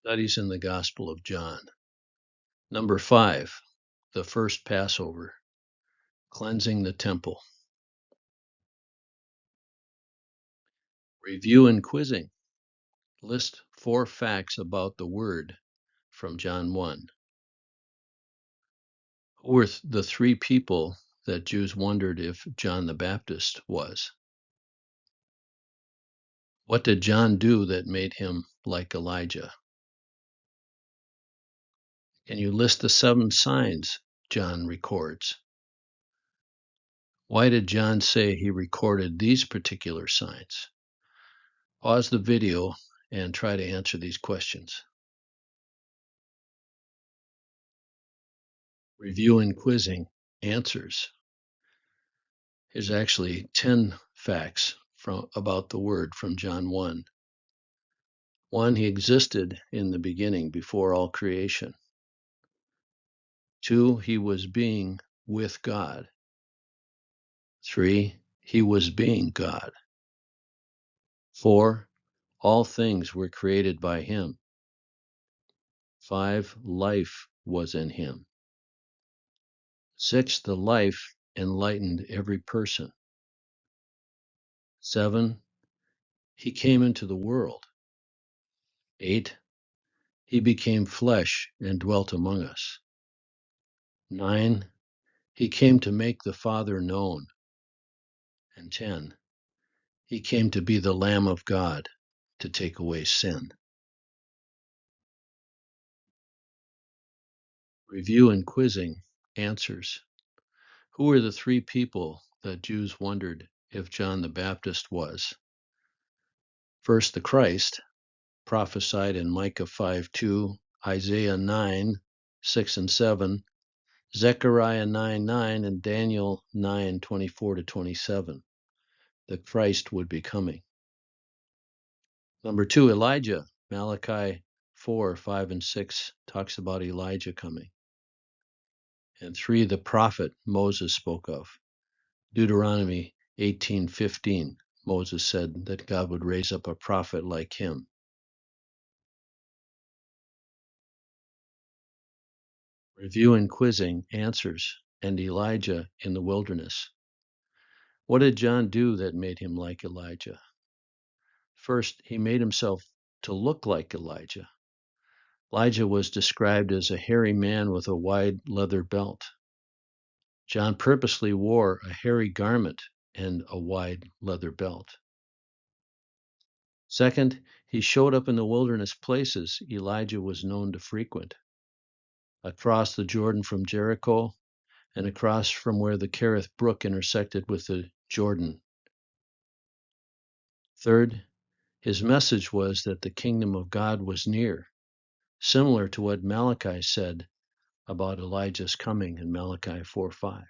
Studies in the Gospel of John. Number 5, the first Passover, cleansing the temple. Review and quizzing. List 4 facts about the Word from John 1. Who were the 3 people that Jews wondered if John the Baptist was? What did John do that made him like Elijah? Can you list the 7 signs John records? Why did John say he recorded these particular signs? Pause the video and try to answer these questions. Review and quizzing answers. Here's actually 10 facts about the Word from John 1. 1, he existed in the beginning before all creation. 2, he was being with God. 3, he was being God. 4, all things were created by him. 5, life was in him. 6, the life enlightened every person. 7, he came into the world. 8, he became flesh and dwelt among us. 9, he came to make the Father known. And 10, he came to be the Lamb of God to take away sin. Review and quizzing answers. Who were the 3 people that Jews wondered if John the Baptist was? First, the Christ, prophesied in Micah 5:2, Isaiah 9:6 and 7, Zechariah 9:9, and Daniel 9:24-27. The Christ would be coming. Number 2, Elijah. Malachi 4:5 and 6 talks about Elijah coming. And 3, the prophet Moses spoke of. Deuteronomy 18:15, Moses said that God would raise up a prophet like him. Review and quizzing answers, and Elijah in the wilderness. What did John do that made him like Elijah? First, he made himself to look like Elijah. Elijah was described as a hairy man with a wide leather belt. John purposely wore a hairy garment and a wide leather belt. Second, he showed up in the wilderness places Elijah was known to frequent. Across the Jordan from Jericho, and across from where the Kerith Brook intersected with the Jordan. Third, his message was that the kingdom of God was near, similar to what Malachi said about Elijah's coming in Malachi 4:5.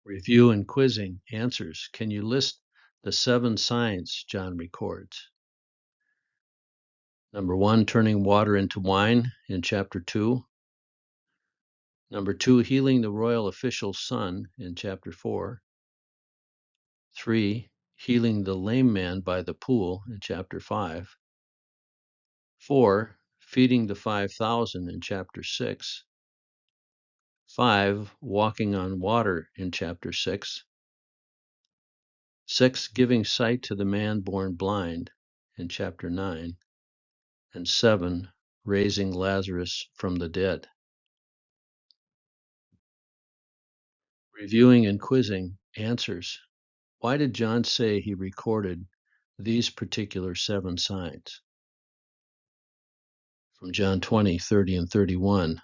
Review and quizzing answers. Can you list the 7 signs John records? Number 1, turning water into wine in chapter 2. Number 2, healing the royal official's son in chapter 4. 3, healing the lame man by the pool in chapter 5. 4, feeding the 5,000 in chapter 6. 5, walking on water in chapter 6. 6, giving sight to the man born blind in chapter 9. And 7, raising Lazarus from the dead. Reviewing and quizzing answers. Why did John say he recorded these particular 7 signs? From John 20:30 and 31,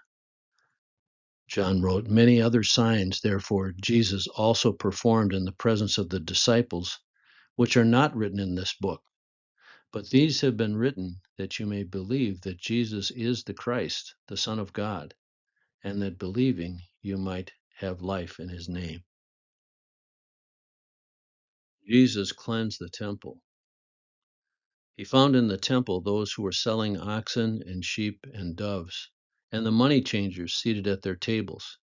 John wrote, "Many other signs, therefore, Jesus also performed in the presence of the disciples, which are not written in this book. But these have been written that you may believe that Jesus is the Christ, the Son of God, and that believing you might have life in his name." Jesus cleansed the temple. He found in the temple those who were selling oxen and sheep and doves, and the money changers seated at their tables.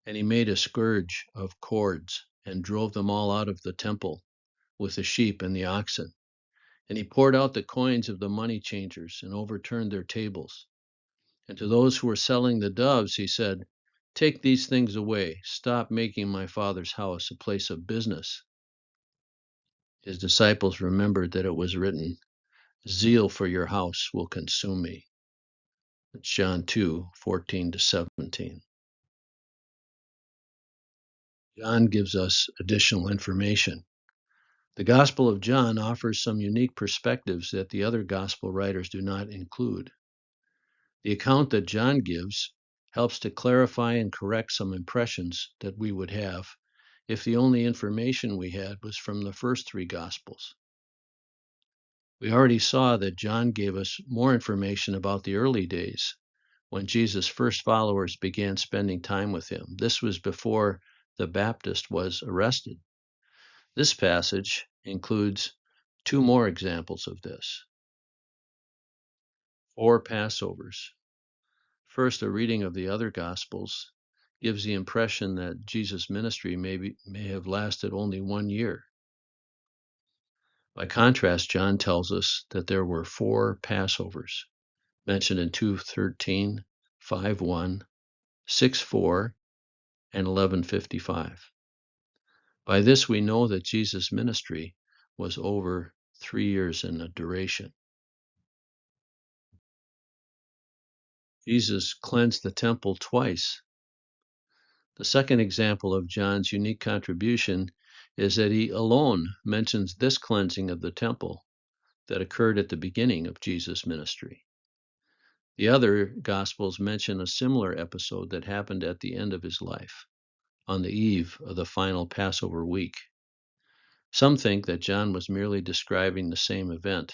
And he made a scourge of cords and drove them all out of the temple with the sheep and the oxen. And he poured out the coins of the money changers and overturned their tables. And to those who were selling the doves, he said, "Take these things away. Stop making my Father's house a place of business." His disciples remembered that it was written, "Zeal for your house will consume me." It's John 2:14 to 17. John gives us additional information. The Gospel of John offers some unique perspectives that the other Gospel writers do not include. The account that John gives helps to clarify and correct some impressions that we would have if the only information we had was from the first three Gospels. We already saw that John gave us more information about the early days when Jesus' first followers began spending time with him. This was before the Baptist was arrested. This passage includes two more examples of this. 4 Passovers. First, a reading of the other Gospels gives the impression that Jesus' ministry may have lasted only 1 year. By contrast, John tells us that there were 4 Passovers, mentioned in 2:13, 5:1, 6:4, and 11:55. By this we know that Jesus' ministry was over 3 years in duration. Jesus cleansed the temple twice. The second example of John's unique contribution is that he alone mentions this cleansing of the temple that occurred at the beginning of Jesus' ministry. The other Gospels mention a similar episode that happened at the end of his life, on the eve of the final Passover week. Some think that John was merely describing the same event,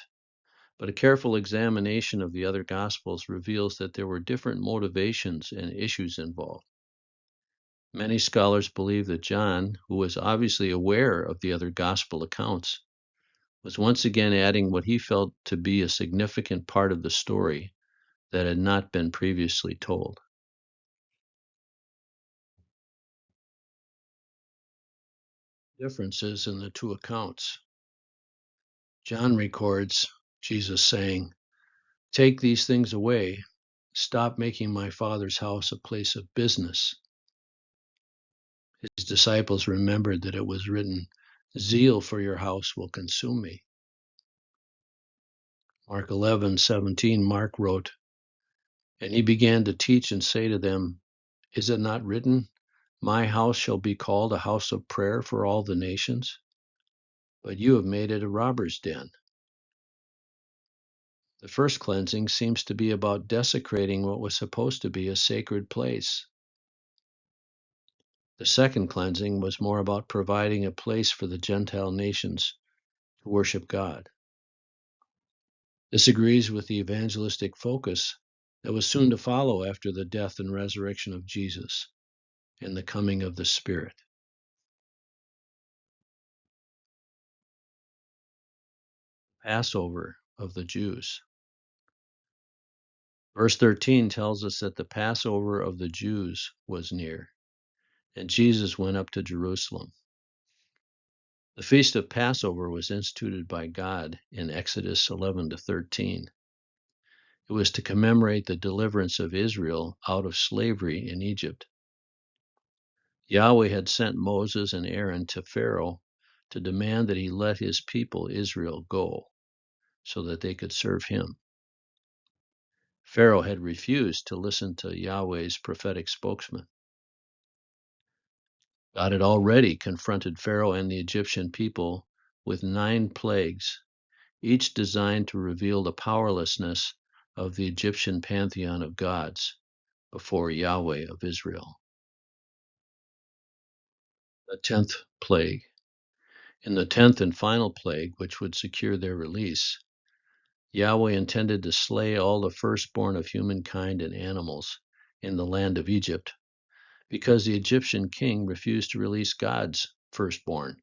but a careful examination of the other Gospels reveals that there were different motivations and issues involved. Many scholars believe that John, who was obviously aware of the other Gospel accounts, was once again adding what he felt to be a significant part of the story that had not been previously told. Differences in the two accounts. John records Jesus saying, "Take these things away. Stop making my Father's house a place of business." His disciples remembered that it was written, "Zeal for your house will consume me." Mark 11:17, Mark wrote, "And he began to teach and say to them, Is it not written, My house shall be called a house of prayer for all the nations? But you have made it a robber's den." The first cleansing seems to be about desecrating what was supposed to be a sacred place. The second cleansing was more about providing a place for the Gentile nations to worship God. This agrees with the evangelistic focus that was soon to follow after the death and resurrection of Jesus and the coming of the Spirit. Passover of the Jews. Verse 13 tells us that the Passover of the Jews was near, and Jesus went up to Jerusalem. The feast of Passover was instituted by God in Exodus 11 to 13. It was to commemorate the deliverance of Israel out of slavery in Egypt. Yahweh had sent Moses and Aaron to Pharaoh to demand that he let his people Israel go so that they could serve him. Pharaoh had refused to listen to Yahweh's prophetic spokesman. God had already confronted Pharaoh and the Egyptian people with 9 plagues, each designed to reveal the powerlessness of the Egyptian pantheon of gods before Yahweh of Israel. The 10th plague. In the 10th and final plague, which would secure their release, Yahweh intended to slay all the firstborn of humankind and animals in the land of Egypt, because the Egyptian king refused to release God's firstborn,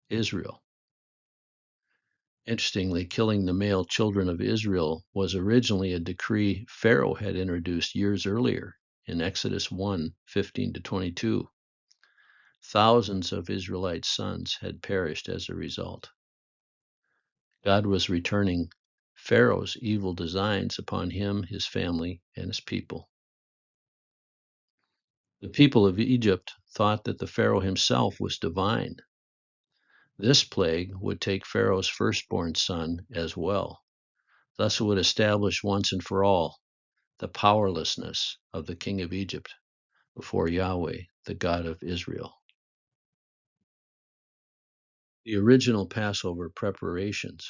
Israel. Interestingly, killing the male children of Israel was originally a decree Pharaoh had introduced years earlier in Exodus 1:15 to 22. Thousands of Israelite sons had perished as a result. God was returning Pharaoh's evil designs upon him, his family, and his people. The people of Egypt thought that the Pharaoh himself was divine. This plague would take Pharaoh's firstborn son as well. Thus it would establish once and for all the powerlessness of the king of Egypt before Yahweh, the God of Israel. The original Passover preparations.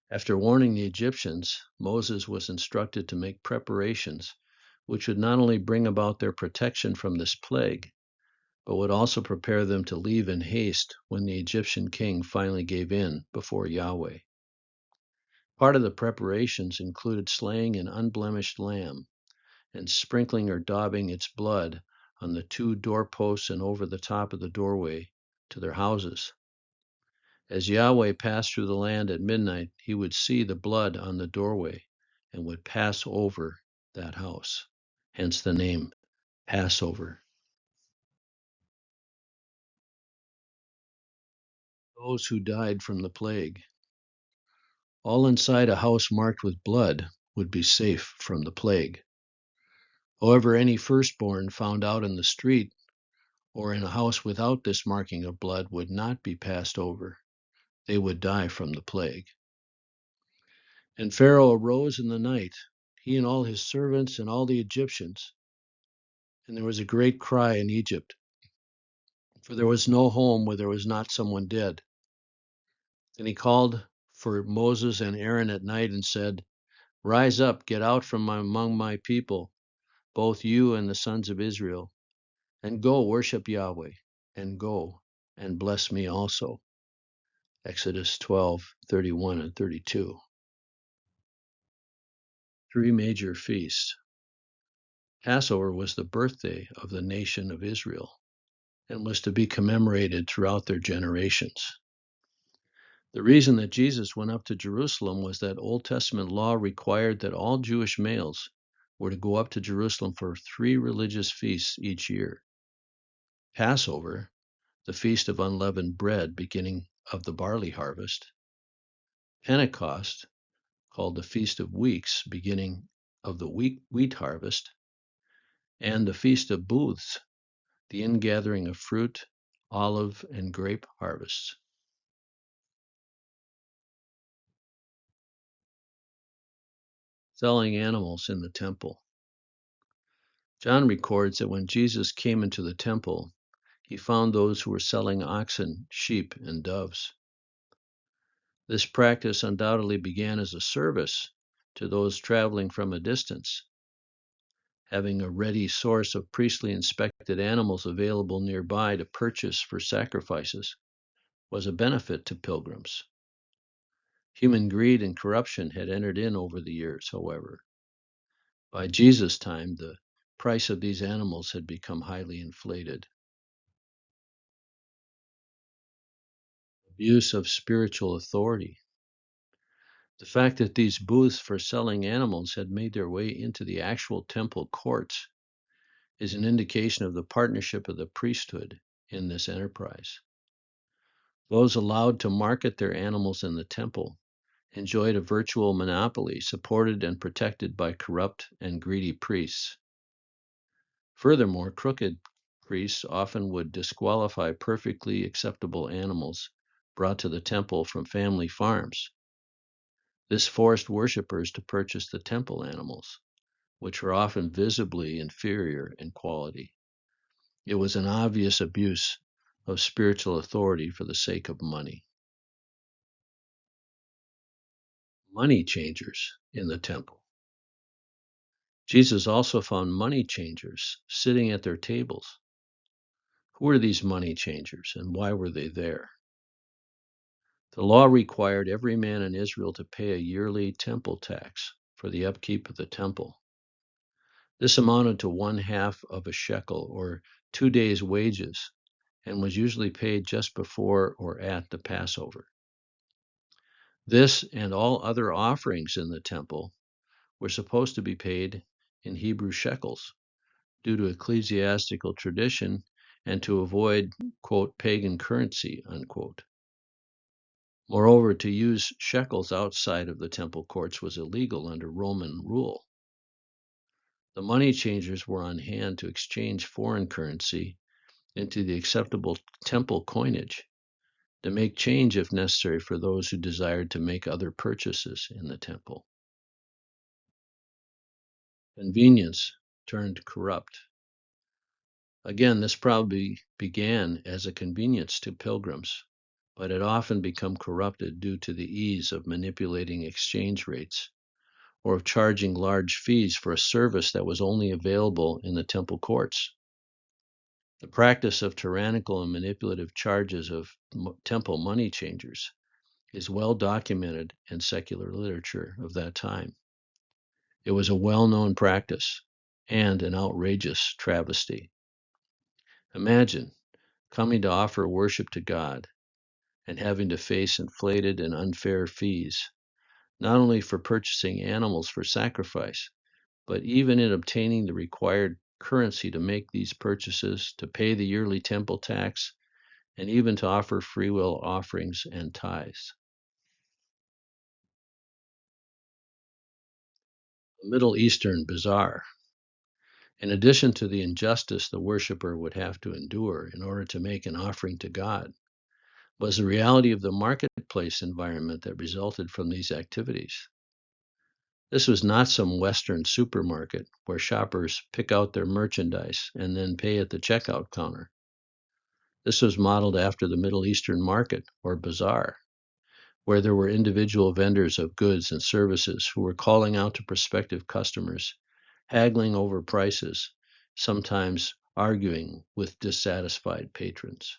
After warning the Egyptians, Moses was instructed to make preparations which would not only bring about their protection from this plague, but would also prepare them to leave in haste when the Egyptian king finally gave in before Yahweh. Part of the preparations included slaying an unblemished lamb and sprinkling or daubing its blood on the two doorposts and over the top of the doorway to their houses. As Yahweh passed through the land at midnight, he would see the blood on the doorway and would pass over that house. Hence the name Passover. Those who died from the plague. All inside a house marked with blood would be safe from the plague. However, any firstborn found out in the street or in a house without this marking of blood would not be passed over. They would die from the plague. And Pharaoh arose in the night, he and all his servants and all the Egyptians. And there was a great cry in Egypt, for there was no home where there was not someone dead. Then he called for Moses and Aaron at night and said, Rise up, get out from among my people, both you and the sons of Israel, and go worship Yahweh, and go and bless me also. Exodus 12:31 and 32. Three major feasts. Passover was the birthday of the nation of Israel and was to be commemorated throughout their generations. The reason that Jesus went up to Jerusalem was that Old Testament law required that all Jewish males were to go up to Jerusalem for three religious feasts each year. Passover, the Feast of Unleavened Bread, beginning of the barley harvest. Pentecost, called the Feast of Weeks, beginning of the wheat harvest. And the Feast of Booths, the ingathering of fruit, olive, and grape harvests. Selling animals in the temple. John records that when Jesus came into the temple, he found those who were selling oxen, sheep, and doves. This practice undoubtedly began as a service to those traveling from a distance. Having a ready source of priestly inspected animals available nearby to purchase for sacrifices was a benefit to pilgrims. Human greed and corruption had entered in over the years, however. By Jesus' time, the price of these animals had become highly inflated. Abuse of spiritual authority. The fact that these booths for selling animals had made their way into the actual temple courts is an indication of the partnership of the priesthood in this enterprise. Those allowed to market their animals in the temple enjoyed a virtual monopoly supported and protected by corrupt and greedy priests. Furthermore, crooked priests often would disqualify perfectly acceptable animals brought to the temple from family farms. This forced worshippers to purchase the temple animals, which were often visibly inferior in quality. It was an obvious abuse of spiritual authority for the sake of money. Money changers in the temple. Jesus also found money changers sitting at their tables. Who were these money changers and why were they there? The law required every man in Israel to pay a yearly temple tax for the upkeep of the temple. This amounted to 1/2 of a shekel, or 2 days' wages, and was usually paid just before or at the Passover. This and all other offerings in the temple were supposed to be paid in Hebrew shekels due to ecclesiastical tradition and to avoid, quote, pagan currency, unquote. Moreover, to use shekels outside of the temple courts was illegal under Roman rule. The money changers were on hand to exchange foreign currency into the acceptable temple coinage, to make change if necessary for those who desired to make other purchases in the temple. Convenience turned corrupt. Again, this probably began as a convenience to pilgrims, but had often become corrupted due to the ease of manipulating exchange rates or of charging large fees for a service that was only available in the temple courts. The practice of tyrannical and manipulative charges of temple money changers is well documented in secular literature of that time. It was a well-known practice and an outrageous travesty. Imagine coming to offer worship to God and having to face inflated and unfair fees, not only for purchasing animals for sacrifice, but even in obtaining the required currency to make these purchases, to pay the yearly temple tax, and even to offer free will offerings and tithes. A Middle Eastern bazaar. In addition to the injustice the worshiper would have to endure in order to make an offering to God, was the reality of the marketplace environment that resulted from these activities. This was not some Western supermarket where shoppers pick out their merchandise and then pay at the checkout counter. This was modeled after the Middle Eastern market or bazaar, where there were individual vendors of goods and services who were calling out to prospective customers, haggling over prices, sometimes arguing with dissatisfied patrons.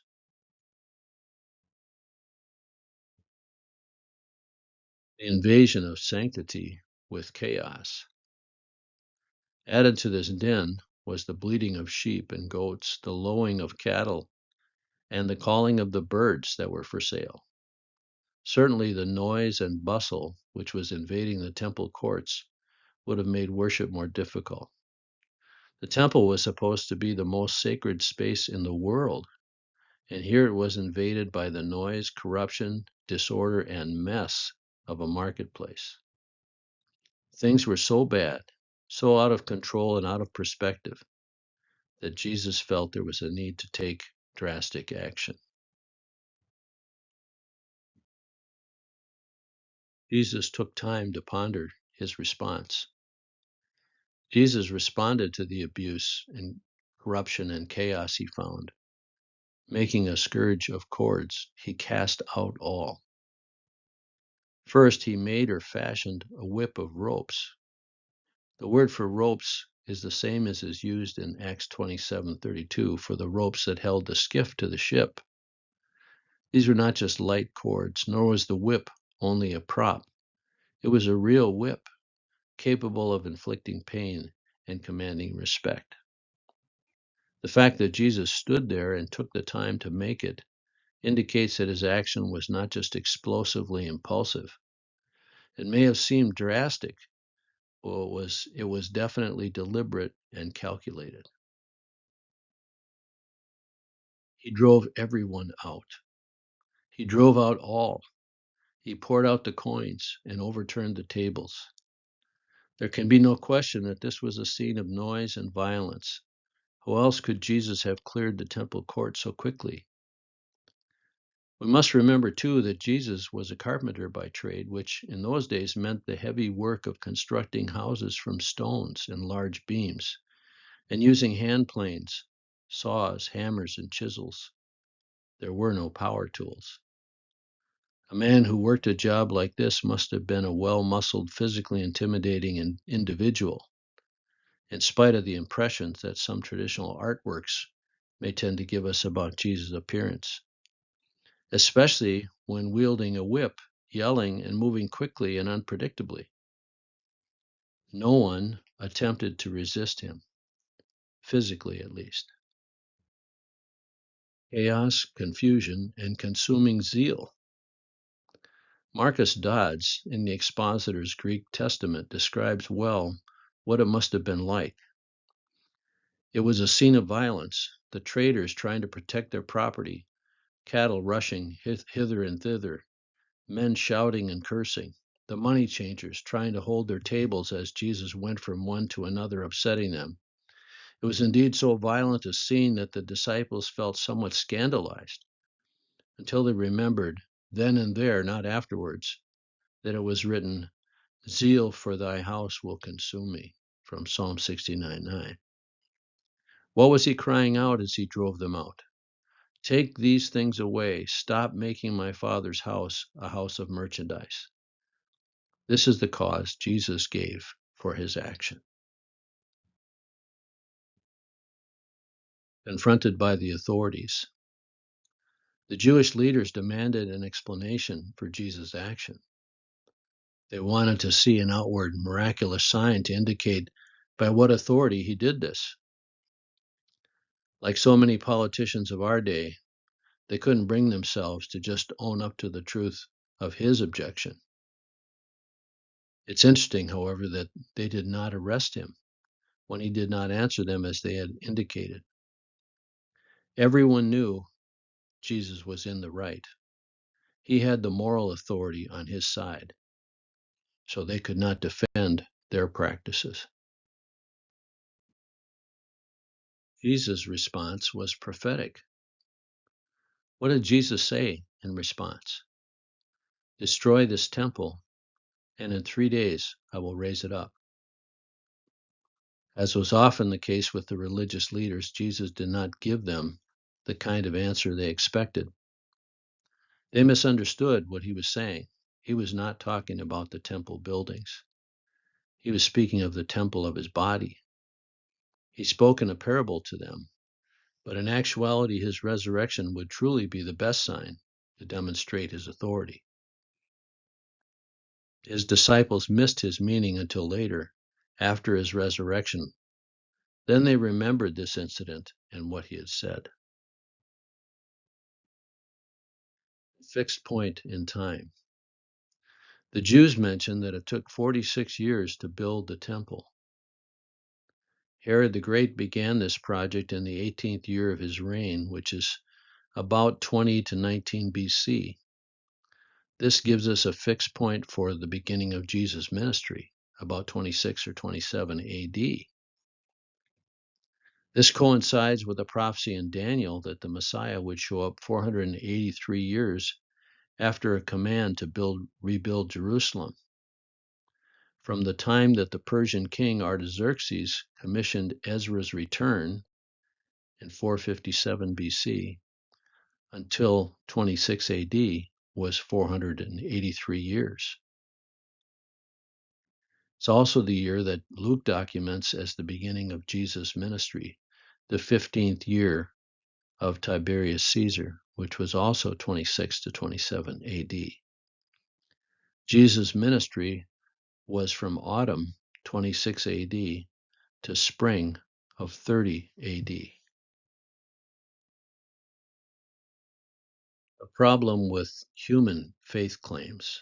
The invasion of sanctity with chaos. Added to this din was the bleating of sheep and goats, the lowing of cattle, and the calling of the birds that were for sale. Certainly, the noise and bustle which was invading the temple courts would have made worship more difficult. The temple was supposed to be the most sacred space in the world, and here it was invaded by the noise, corruption, disorder, and mess of a marketplace. Things were so bad, so out of control and out of perspective, that Jesus felt there was a need to take drastic action. Jesus took time to ponder his response. Jesus responded to the abuse and corruption and chaos he found. Making a scourge of cords, he cast out all. First, he made or fashioned a whip of ropes. The word for ropes is the same as is used in Acts 27:32 for the ropes that held the skiff to the ship. These were not just light cords, nor was the whip only a prop. It was a real whip, capable of inflicting pain and commanding respect. The fact that Jesus stood there and took the time to make it indicates that his action was not just explosively impulsive. It may have seemed drastic, but it was definitely deliberate and calculated. He drove everyone out. He drove out all. He poured out the coins and overturned the tables. There can be no question that this was a scene of noise and violence. How else could Jesus have cleared the temple court so quickly? We must remember, too, that Jesus was a carpenter by trade, which in those days meant the heavy work of constructing houses from stones and large beams, and using hand planes, saws, hammers, and chisels. There were no power tools. A man who worked a job like this must have been a well-muscled, physically intimidating individual, in spite of the impressions that some traditional artworks may tend to give us about Jesus' appearance, especially when wielding a whip, yelling and moving quickly and unpredictably. No one attempted to resist him, physically at least. Chaos, confusion, and consuming zeal. Marcus Dodds, in the Expositor's Greek Testament, describes well what it must have been like. It was a scene of violence, the traders trying to protect their property, cattle rushing hither and thither, men shouting and cursing, the money changers trying to hold their tables as Jesus went from one to another, upsetting them. It was indeed so violent a scene that the disciples felt somewhat scandalized until they remembered, then and there, not afterwards, that it was written, "Zeal for thy house will consume me," from Psalm 69:9. What was he crying out as he drove them out? Take these things away. Stop making my Father's house a house of merchandise. This is the cause Jesus gave for his action. Confronted by the authorities, the Jewish leaders demanded an explanation for Jesus' action. They wanted to see an outward miraculous sign to indicate by what authority he did this. Like so many politicians of our day, they couldn't bring themselves to just own up to the truth of his objection. It's interesting, however, that they did not arrest him when he did not answer them as they had indicated. Everyone knew Jesus was in the right. He had the moral authority on his side, so they could not defend their practices. Jesus' response was prophetic. What did Jesus say in response? Destroy this temple, and in 3 days I will raise it up. As was often the case with the religious leaders, Jesus did not give them the kind of answer they expected. They misunderstood what he was saying. He was not talking about the temple buildings. He was speaking of the temple of his body. He spoke in a parable to them, but in actuality, his resurrection would truly be the best sign to demonstrate his authority. His disciples missed his meaning until later, after his resurrection. Then they remembered this incident and what he had said. Fixed point in time. The Jews mentioned that it took 46 years to build the temple. Herod the Great began this project in the 18th year of his reign, which is about 20 to 19 BC. This gives us a fixed point for the beginning of Jesus' ministry, about 26 or 27 AD. This coincides with a prophecy in Daniel that the Messiah would show up 483 years after a command to rebuild Jerusalem. From the time that the Persian king Artaxerxes commissioned Ezra's return in 457 BC until 26 AD was 483 years. It's also the year that Luke documents as the beginning of Jesus' ministry, the 15th year of Tiberius Caesar, which was also 26 to 27 AD. Jesus' ministry was from autumn 26 AD to spring of 30 AD. A problem with human faith claims.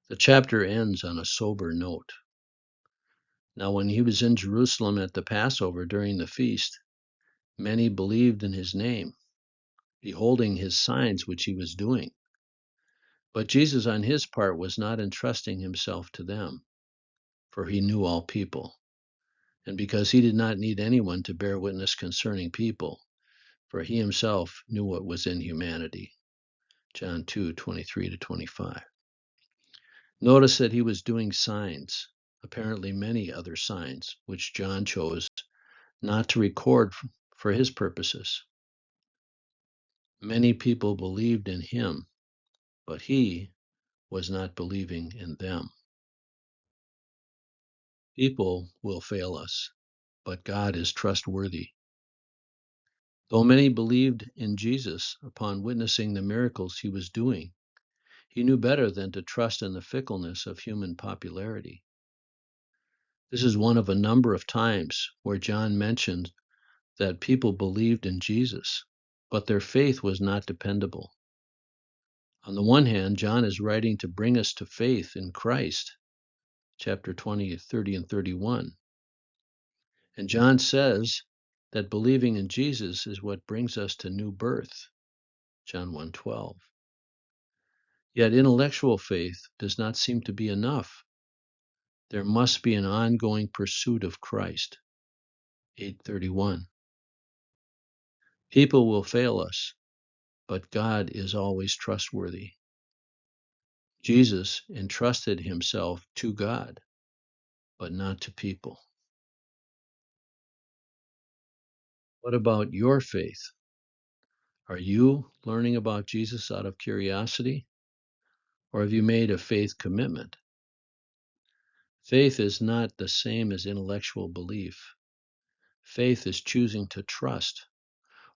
The chapter ends on a sober note. Now, when he was in Jerusalem at the Passover during the feast, many believed in his name, beholding his signs which he was doing. But Jesus, on his part, was not entrusting himself to them, for he knew all people, and because he did not need anyone to bear witness concerning people, for he himself knew what was in humanity. John 2:23 to 25. Notice that he was doing signs, apparently many other signs, which John chose not to record for his purposes. Many people believed in him, but he was not believing in them. People will fail us, but God is trustworthy. Though many believed in Jesus upon witnessing the miracles he was doing, he knew better than to trust in the fickleness of human popularity. This is one of a number of times where John mentioned that people believed in Jesus, but their faith was not dependable. On the one hand, John is writing to bring us to faith in Christ, chapter 20, 30, and 31. And John says that believing in Jesus is what brings us to new birth, John 1:12. Yet intellectual faith does not seem to be enough. There must be an ongoing pursuit of Christ. 8:31. People will fail us, but God is always trustworthy. Jesus entrusted himself to God, but not to people. What about your faith? Are you learning about Jesus out of curiosity, or have you made a faith commitment? Faith is not the same as intellectual belief. Faith is choosing to trust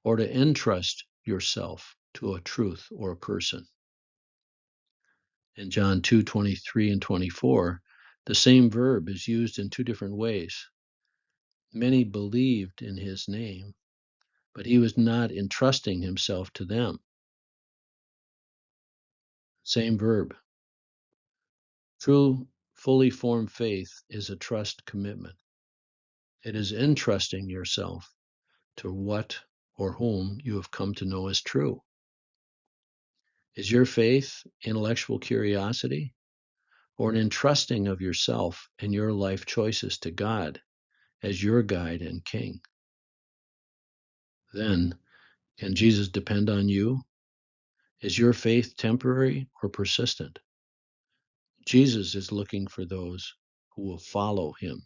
or to entrust yourself to a truth or a person. In John 2:23 and 24, the same verb is used in two different ways. Many believed in his name, but he was not entrusting himself to them. Same verb. True, fully formed faith is a trust commitment. It is entrusting yourself to what or whom you have come to know as true. Is your faith intellectual curiosity or an entrusting of yourself and your life choices to God as your guide and king? Then, can Jesus depend on you? Is your faith temporary or persistent? Jesus is looking for those who will follow him.